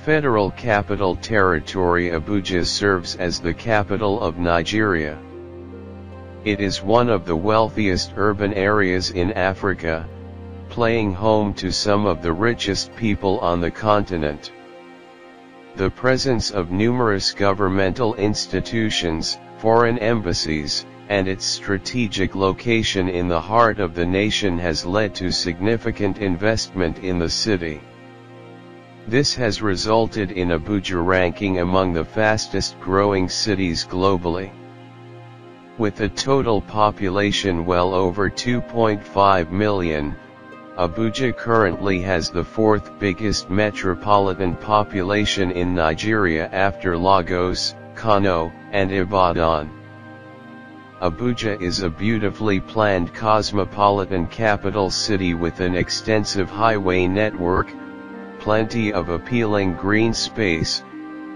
Federal Capital Territory Abuja serves as the capital of Nigeria. It is one of the wealthiest urban areas in Africa, playing home to some of the richest people on the continent. The presence of numerous governmental institutions, foreign embassies, and its strategic location in the heart of the nation has led to significant investment in the city. This has resulted in Abuja ranking among the fastest growing cities globally. With a total population well over 2.5 million, Abuja currently has the fourth biggest metropolitan population in Nigeria after Lagos, Kano, and Ibadan. Abuja is a beautifully planned cosmopolitan capital city with an extensive highway network, plenty of appealing green space,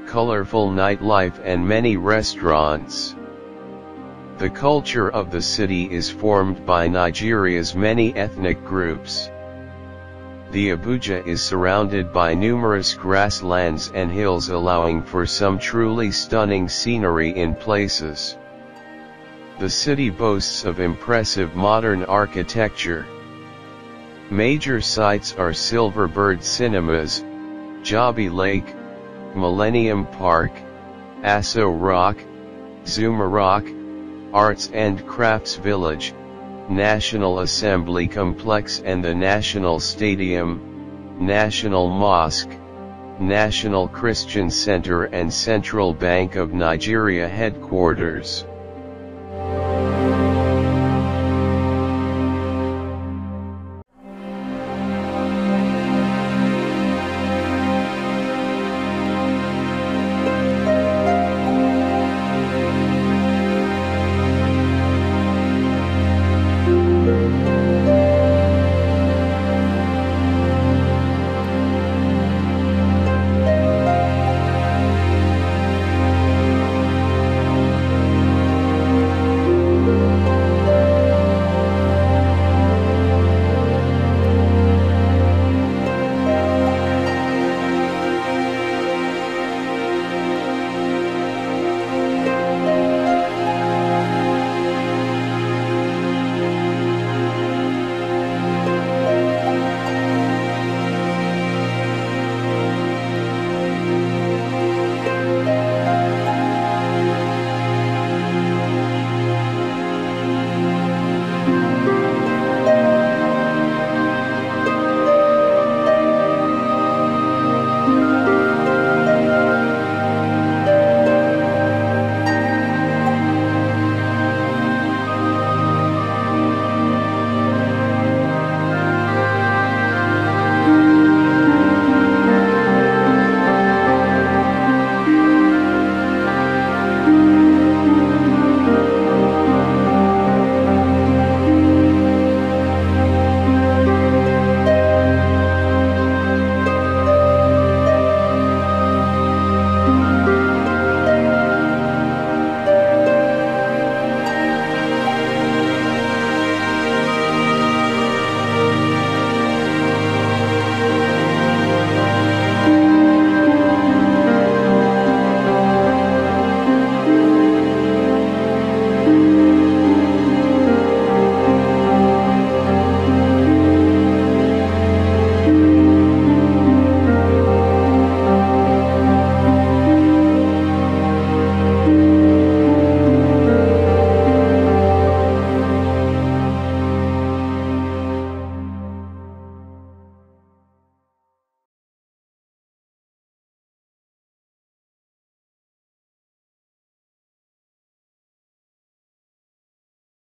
colorful nightlife and many restaurants. The culture of the city is formed by Nigeria's many ethnic groups. The Abuja is surrounded by numerous grasslands and hills, allowing for some truly stunning scenery in places. The city boasts of impressive modern architecture. Major sites are Silverbird Cinemas, Jabi Lake, Millennium Park, Aso Rock, Zuma Rock, Arts and Crafts Village, National Assembly Complex and the National Stadium, National Mosque, National Christian Center and Central Bank of Nigeria headquarters.